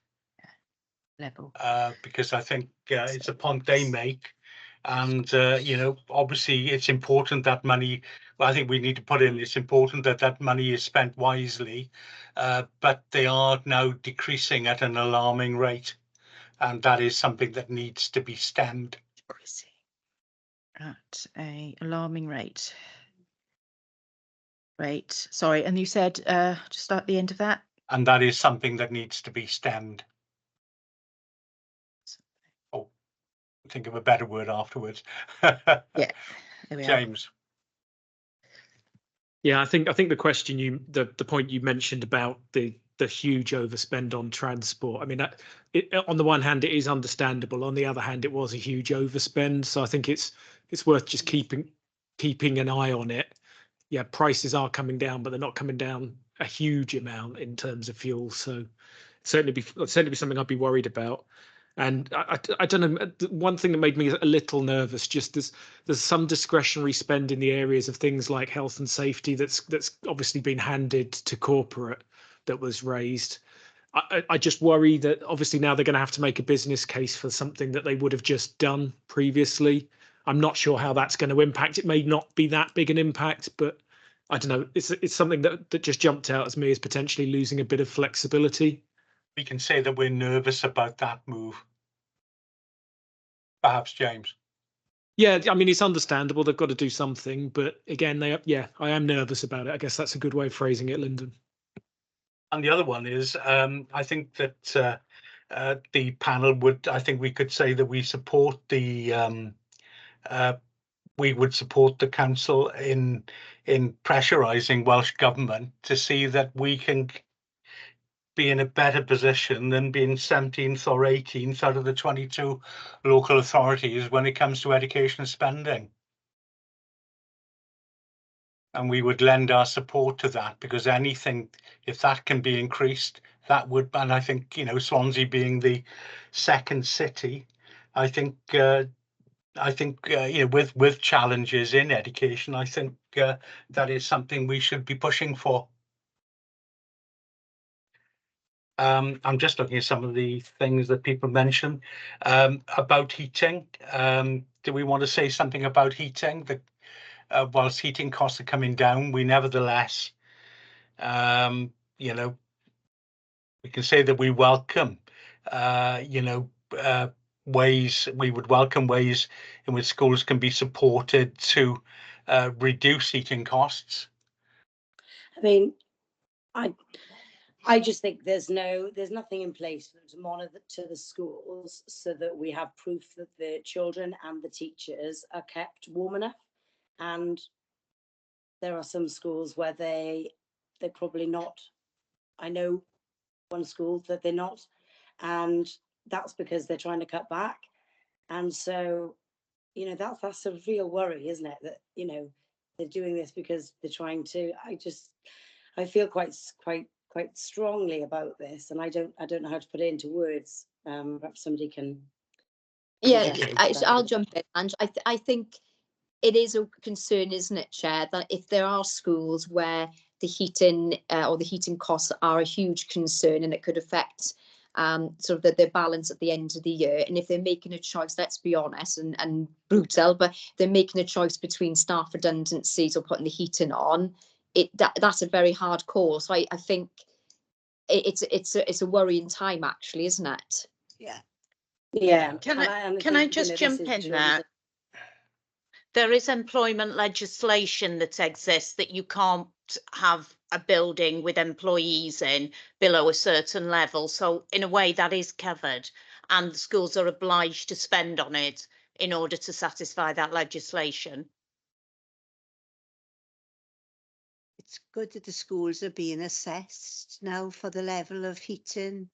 Level. Because I think it's a point they make, and obviously it's important that money. Well, I think we need to put in. It's important that money is spent wisely, but they are now decreasing at an alarming rate, and that is something that needs to be stemmed. At a alarming rate. Right. Sorry, and you said just at the end of that. And that is something that needs to be stemmed. Oh, think of a better word afterwards. Yeah, there we James. Yeah, I think the question the point you mentioned about the huge overspend on transport. I mean, on the one hand, it is understandable. On the other hand, it was a huge overspend. So I think it's worth just keeping an eye on it. Yeah, prices are coming down, but they're not coming down a huge amount in terms of fuel. So certainly be something I'd be worried about. And I don't know, one thing that made me a little nervous, just there's some discretionary spend in the areas of things like health and safety that's obviously been handed to corporate that was raised. I just worry that obviously now they're going to have to make a business case for something that they would have just done previously. I'm not sure how that's going to impact. It may not be that big an impact, but I don't know. It's something that just jumped out as me as potentially losing a bit of flexibility. We can say that we're nervous about that move. Perhaps, James. Yeah, I mean, it's understandable. They've got to do something, but again, I am nervous about it. I guess that's a good way of phrasing it, Lyndon. And the other one is, I think that the panel I think we could say that we support the we would support the council in pressurising Welsh Government to see that we can be in a better position than being 17th or 18th out of the 22 local authorities when it comes to education spending. And we would lend our support to that, because anything, if that can be increased, that would, and I think, you know, Swansea being the second city, I think, you know, with challenges in education, I think that is something we should be pushing for. I'm just looking at some of the things that people mentioned about heating. Do we want to say something about heating? That whilst heating costs are coming down, we nevertheless, you know, we can say that we welcome, you know, we would welcome ways in which schools can be supported to reduce heating costs. I mean, I just think there's nothing in place to monitor to the schools so that we have proof that the children and the teachers are kept warm enough. And there are some schools where they're probably not. I know one school that they're not, and that's because they're trying to cut back. And so, you know, that's a real worry, isn't it? That, you know, they're doing this because they're trying to. I feel quite strongly about this, and I don't know how to put it into words. Perhaps somebody can. Yeah, I'll jump in, and I think it is a concern, isn't it, Chair, that if there are schools where the heating or the heating costs are a huge concern, and it could affect sort of their balance at the end of the year, and if they're making a choice, let's be honest and brutal, but they're making a choice between staff redundancies or putting the heating on, that's a very hard call. So I think it's a worrying time, actually, isn't it? Yeah. Can I just jump in there? There is employment legislation that exists that you can't have a building with employees in below a certain level. So in a way that is covered, and the schools are obliged to spend on it in order to satisfy that legislation. It's good that the schools are being assessed now for the level of heating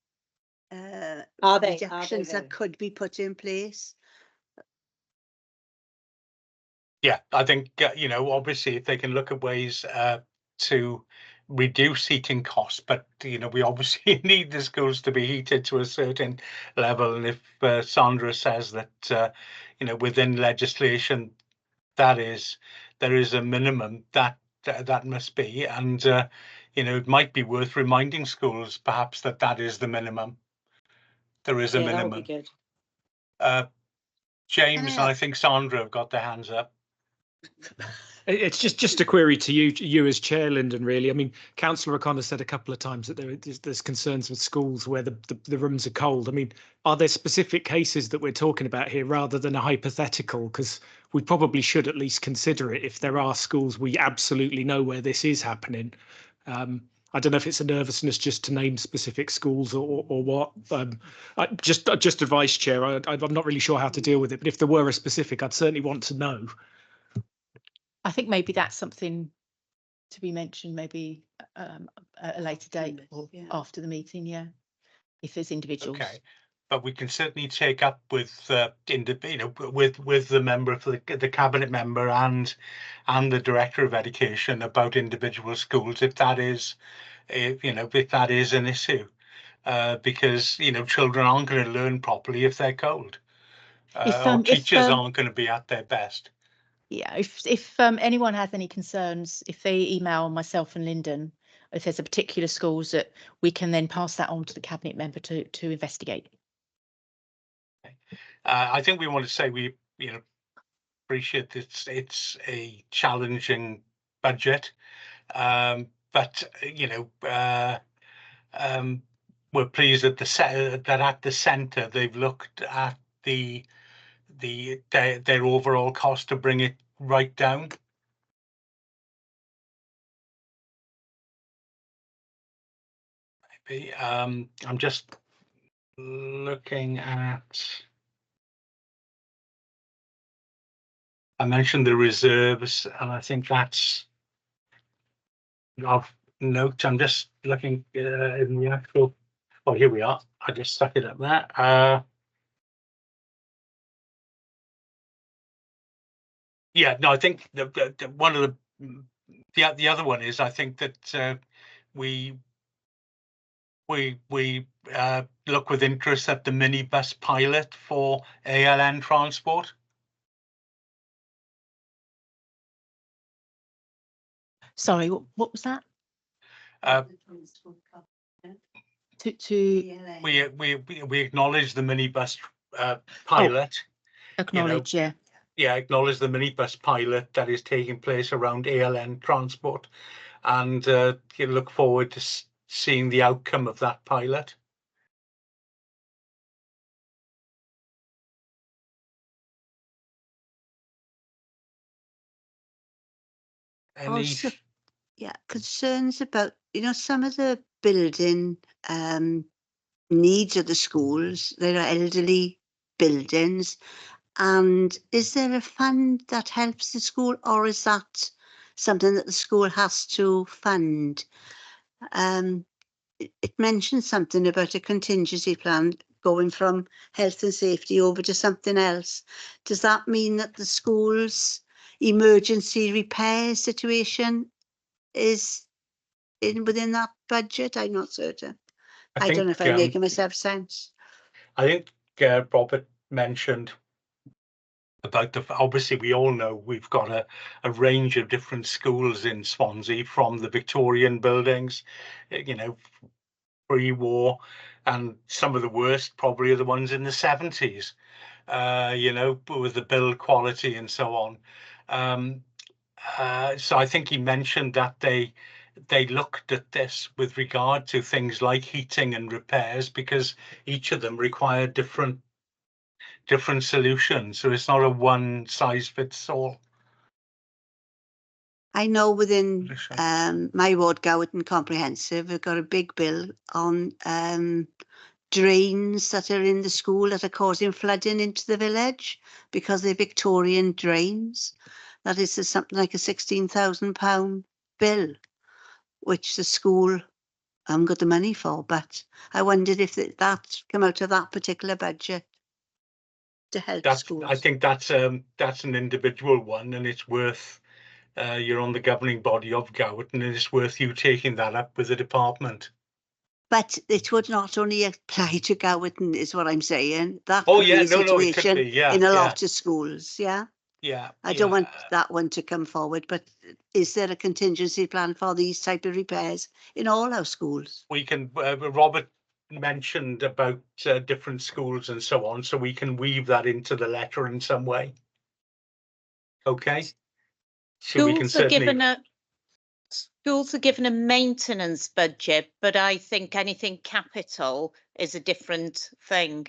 reductions that could be put in place. Yeah, I think, you know, obviously if they can look at ways to reduce heating costs, but, you know, we obviously need the schools to be heated to a certain level. And if Sandra says that, you know, within legislation, there is a minimum that must be. And, you know, it might be worth reminding schools perhaps that is the minimum. There is a minimum. That would be good. James and I think Sandra have got their hands up. It's just a query to you as chair, Lyndon, really. I mean, Councillor O'Connor said a couple of times that there's concerns with schools where the rooms are cold. I mean, are there specific cases that we're talking about here rather than a hypothetical? Because we probably should at least consider it if there are schools we absolutely know where this is happening. I don't know if it's a nervousness just to name specific schools or what. Just advice, Chair. I'm not really sure how to deal with it, but if there were a specific, I'd certainly want to know. I think maybe that's something to be mentioned, maybe at a later date or after the meeting. Yeah, if there's individuals. Okay, but we can certainly take up with you know, with the member of the cabinet member and the director of education about individual schools if that is, you know, if that is an issue, because, you know, children aren't going to learn properly if they're cold. Or teachers aren't going to be at their best. Yeah, if anyone has any concerns, if they email myself and Lyndon, if there's a particular schools that we can then pass that on to the cabinet member to investigate. I think we want to say we, you know, appreciate it's a challenging budget, but, you know, we're pleased that at the centre they've looked at their overall cost to bring it right down. Maybe I'm just looking at I mentioned the reserves, and I think that's of note. I'm just looking in the actual. Oh, here we are. I just stuck it up there. Yeah, no, I think the one of the other one is I think that we look with interest at the minibus pilot for ALN transport. Sorry, what was that? Uh, To we acknowledge the minibus pilot. acknowledge, yeah. Yeah, acknowledge the minibus pilot that is taking place around ALN transport, and you look forward to seeing the outcome of that pilot. Any? Also, yeah, concerns about, some of the building needs of the schools. There are elderly buildings. And is there a fund that helps the school, or is that something that the school has to fund? It mentions something about a contingency plan going from health and safety over to something else. Does that mean that the school's emergency repair situation is within that budget? I'm not certain. I don't know if I'm making myself sense. I think Robert mentioned about obviously we all know we've got a range of different schools in Swansea, from the Victorian buildings, pre-war, and some of the worst probably are the ones in the 70s, with the build quality and so on. So I think he mentioned that they looked at this with regard to things like heating and repairs, because each of them required different solutions. So it's not a one size fits all. I know within my ward, Gowerton Comprehensive, we've got a big bill on drains that are in the school that are causing flooding into the village because they're Victorian drains. That is something like a £16,000 bill, which the school haven't got the money for. But I wondered if that come out of that particular budget to help schools. I think that's an individual one, and it's worth. You're on the governing body of Gowerton, and it's worth you taking that up with the department. But it would not only apply to Gowerton, is what I'm saying. That Oh could yeah, be a situation in a lot of schools. Yeah. Yeah. I don't want that one to come forward, but is there a contingency plan for these type of repairs in all our schools? We can. Robert mentioned about different schools and so on, so we can weave that into the letter in some way. Okay. So we can certainly. Schools are given a maintenance budget, but I think anything capital is a different thing.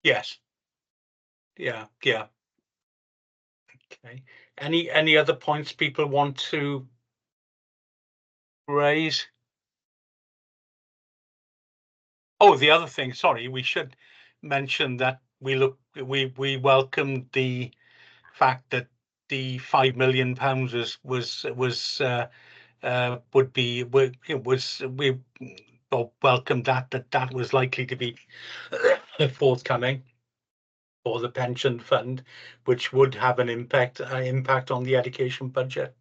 Yes. Yeah. Okay. Any other points people want to raise? Oh, the other thing, sorry, we should mention that we welcomed the fact that the £5 million we welcomed that was likely to be forthcoming for the pension fund, which would have an impact on the education budget.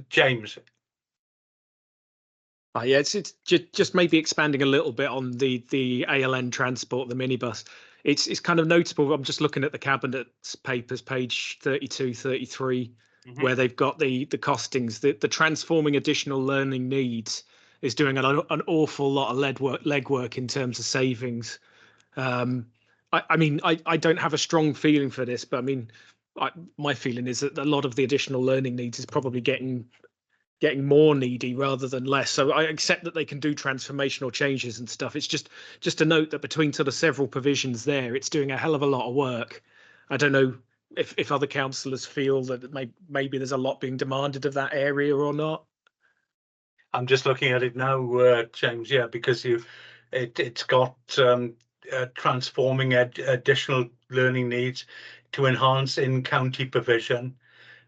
James. Yeah, it's just maybe expanding a little bit on the ALN transport, the minibus. It's kind of notable. I'm just looking at the cabinet's papers, page 32, 33, where they've got the costings. The transforming additional learning needs is doing an awful lot of legwork in terms of savings. I mean, I don't have a strong feeling for this, but I mean, my feeling is that a lot of the additional learning needs is probably getting more needy rather than less. So I accept that they can do transformational changes and stuff. It's just a note that between sort of several provisions there, it's doing a hell of a lot of work. I don't know if other councillors feel that maybe there's a lot being demanded of that area or not. I'm just looking at it now, James. Yeah, because it's got transforming additional learning needs to enhance in-county provision,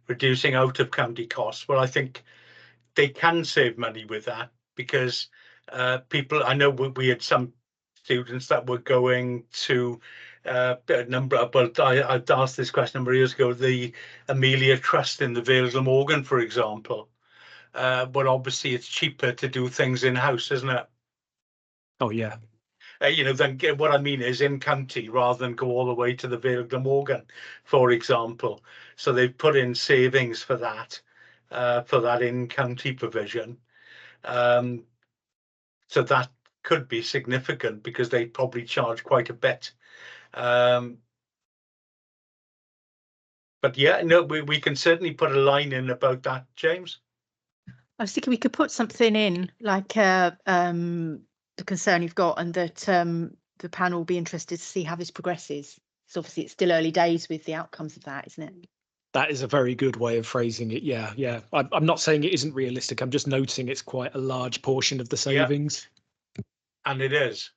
reducing out-of-county costs. Well, I think they can save money with that, because people, I know we had some students that were going to a number of, but I've asked this question a number of years ago, the Amelia Trust in the Vale of Morgan, for example. But obviously it's cheaper to do things in-house, isn't it? Oh, yeah. You know, then what I mean is in county rather than go all the way to the Vale of Glamorgan, for example. So they've put in savings for that in county provision. So that could be significant, because they probably charge quite a bit. But yeah, no, we can certainly put a line in about that, James. I was thinking we could put something in, like the concern you've got, and that the panel will be interested to see how this progresses. So obviously it's still early days with the outcomes of that, isn't it? That is a very good way of phrasing it. Yeah, yeah. I'm not saying it isn't realistic. I'm just noting it's quite a large portion of the savings. Yeah. And it is.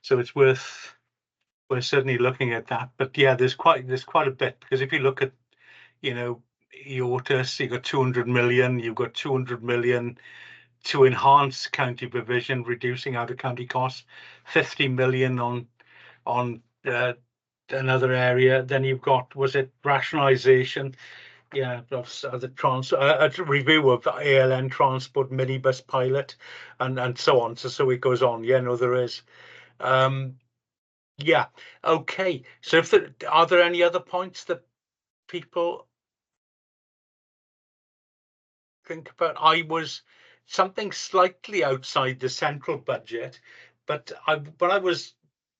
So it's worth, we're certainly looking at that. But yeah, there's quite a bit, because if you look at, you know, EOTAS, you've got 200 million, you've got 200 million to enhance county provision, reducing out of county costs, 50 million on another area. Then you've got, was it rationalisation? Yeah, of the a review of the ALN transport minibus pilot, and so on. So it goes on. Yeah, no, there is. Yeah, okay. So if are there any other points that people think about? I was something slightly outside the central budget, but when I was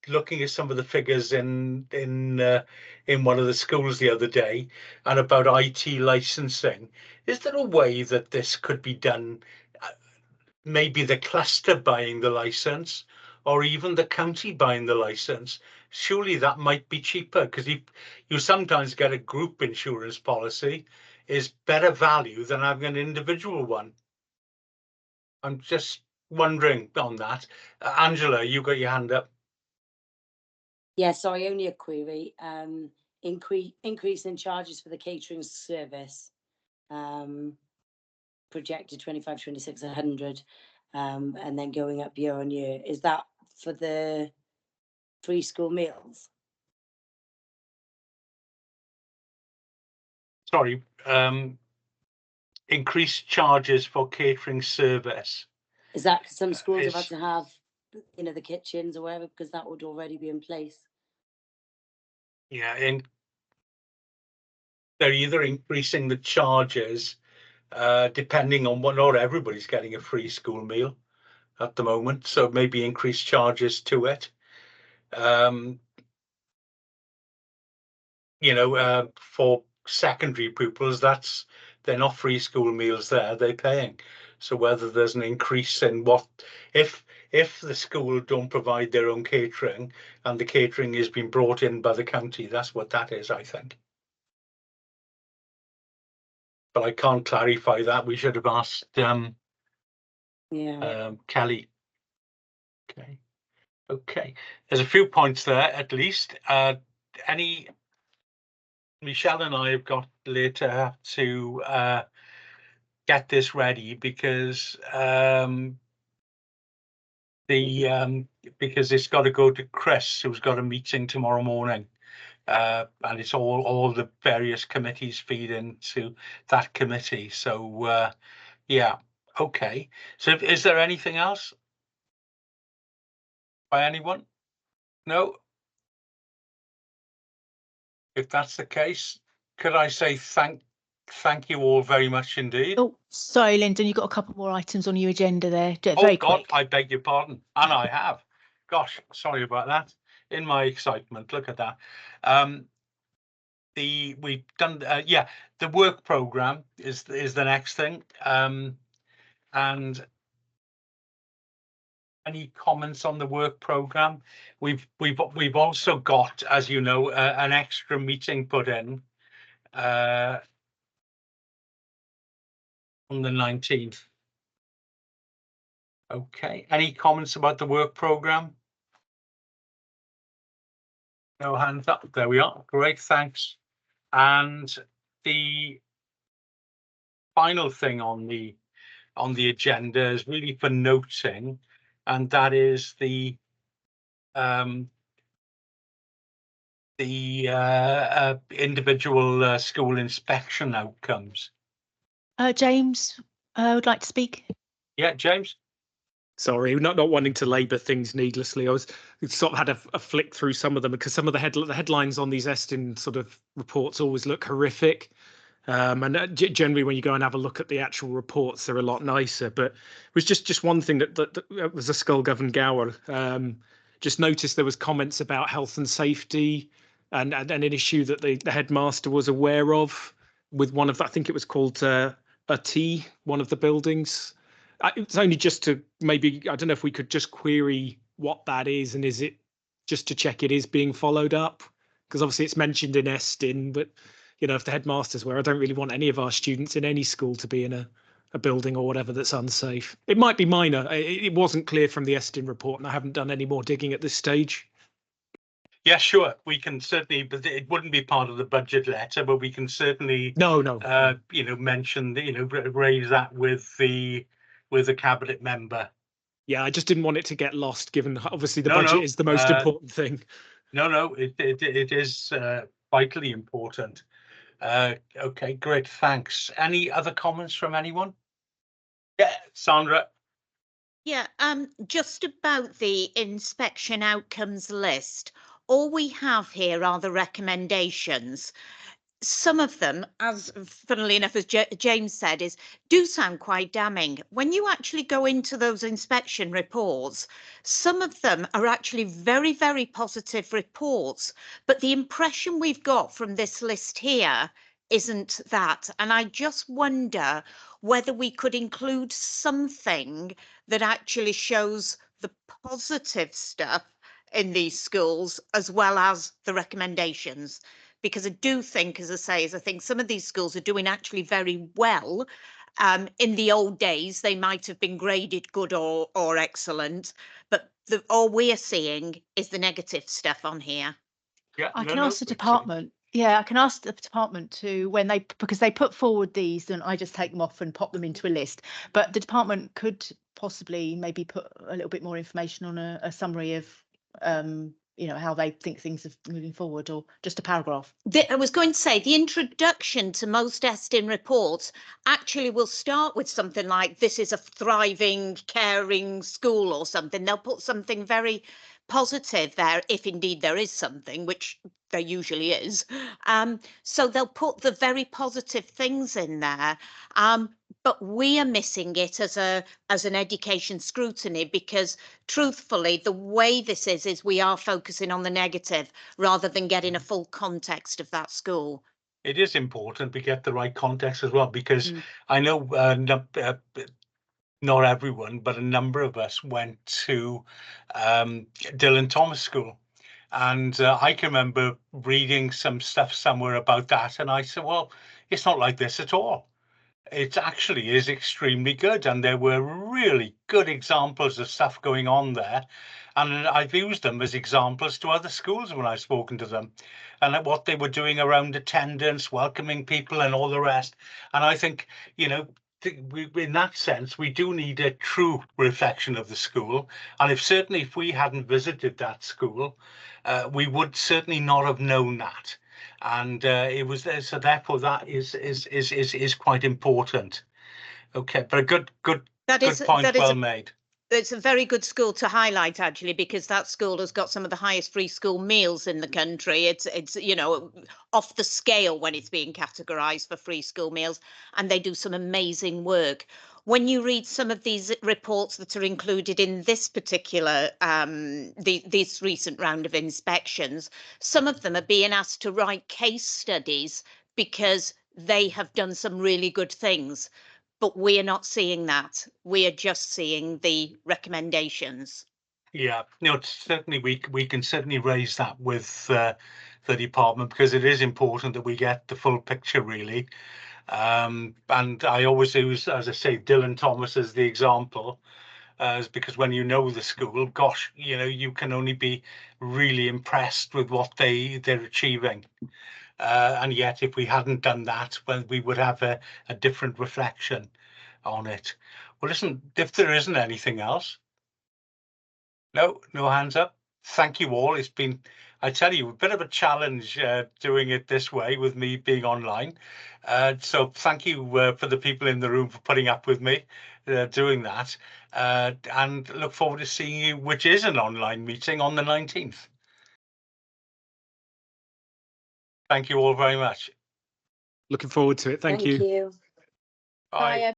looking at some of the figures in one of the schools the other day, and about IT licensing, is there a way that this could be done? Maybe the cluster buying the license, or even the county buying the license. Surely that might be cheaper, because you sometimes get a group insurance policy is better value than having an individual one. I'm just wondering on that. Angela, you got your hand up. Yeah, sorry, only a query. Increase in charges for the catering service. Projected 25, 26, 100, and then going up year on year. Is that for the free school meals? Sorry, increased charges for catering service. Is that because some schools have had to have, you know, the kitchens or whatever, because that would already be in place? Yeah, and they're either increasing the charges depending on what, not everybody's getting a free school meal at the moment, so maybe increased charges to it. You know, for secondary pupils, they're not free school meals there, they're paying. So whether there's an increase in what, if the school don't provide their own catering and the catering is being brought in by the county, that's what that is, I think. But I can't clarify that. We should have asked Kelly. Okay. There's a few points there at least. Michelle and I have got later to get this ready, because because it's got to go to Chris, who's got a meeting tomorrow morning. And it's all the various committees feed into that committee. So yeah, okay. So is there anything else by anyone? No. If that's the case, could I say thank you all very much indeed. Oh, sorry, Lyndon, you've got a couple more items on your agenda there. Oh God, I beg your pardon, and I have. Gosh, sorry about that. In my excitement, look at that. We've done yeah, the work program is the next thing. And any comments on the work program? We've also got, as you know, an extra meeting put in on the 19th. Okay, any comments about the work program? No hands up. There we are. Great, thanks. And the final thing on the agenda is really for noting, and that is the individual school inspection outcomes. James, would like to speak. Yeah, James. Sorry, not wanting to labour things needlessly. I was sort of had a flick through some of them because some of the headlines on these Estin sort of reports always look horrific. And generally, when you go and have a look at the actual reports, they're a lot nicer. But it was just one thing that was a Skullgovan Gower. Just noticed there was comments about health and safety and an issue that the headmaster was aware of with one of, I think it was called a T, one of the buildings. It's only just to maybe, I don't know if we could just query what that is, and is it just to check it is being followed up? Because obviously it's mentioned in Estin, but you know, if the headmaster's where I don't really want any of our students in any school to be in a building or whatever that's unsafe. It might be minor. It wasn't clear from the Estin report, and I haven't done any more digging at this stage. Yeah, sure. We can certainly, but it wouldn't be part of the budget letter, but we can certainly, No. You know, mention, you know, raise that with the cabinet member. Yeah, I just didn't want it to get lost, given obviously the budget is the most important thing. No, it is vitally important. Okay, great, thanks. Any other comments from anyone? Yeah, Sandra. Yeah, just about the inspection outcomes list. All we have here are the recommendations. Some of them, as funnily enough, as James said, do sound quite damning. When you actually go into those inspection reports, some of them are actually very, very positive reports. But the impression we've got from this list here isn't that. And I just wonder whether we could include something that actually shows the positive stuff in these schools as well as the recommendations. Because I do think, as I say, I think some of these schools are doing actually very well. In the old days, they might have been graded good or excellent, but all we're seeing is the negative stuff on here. Yeah, I can ask the department. Yeah, I can ask the department to because they put forward these, and I just take them off and pop them into a list. But the department could possibly maybe put a little bit more information on a summary of you know, how they think things are moving forward, or just a paragraph. I was going to say the introduction to most Estin reports actually will start with something like, this is a thriving, caring school or something. They'll put something very positive there, if indeed there is something, which there usually is. So they'll put the very positive things in there. But we are missing it as an education scrutiny, because truthfully, the way this is we are focusing on the negative rather than getting a full context of that school. It is important we get the right context as well, because I know not everyone, but a number of us went to Dylan Thomas School. And I can remember reading some stuff somewhere about that. And I said, well, it's not like this at all. It actually is extremely good. And there were really good examples of stuff going on there. And I've used them as examples to other schools when I've spoken to them, and what they were doing around attendance, welcoming people and all the rest. And I think, you know, in that sense, we do need a true reflection of the school. And if we hadn't visited that school, we would certainly not have known that. And it was there, so therefore that is quite important. Okay, but a good point, well made. It's a very good school to highlight, actually, because that school has got some of the highest free school meals in the country. It's you know, off the scale when it's being categorized for free school meals, and they do some amazing work. When you read some of these reports that are included in this particular this recent round of inspections, some of them are being asked to write case studies because they have done some really good things. But we are not seeing that. We are just seeing the recommendations. Yeah, no, certainly we can certainly raise that with the department, because it is important that we get the full picture, really. And I always use, as I say, Dylan Thomas as the example. is because when you know the school, gosh, you know, you can only be really impressed with what they're achieving. And yet, if we hadn't done that, well, we would have a different reflection on it. Well, listen, if there isn't anything else, no hands up. Thank you all. It's been, I tell you, a bit of a challenge doing it this way with me being online. So thank you for the people in the room for putting up with me doing that. And look forward to seeing you, which is an online meeting, on the 19th. Thank you all very much. Looking forward to it. Thank you. you. Bye.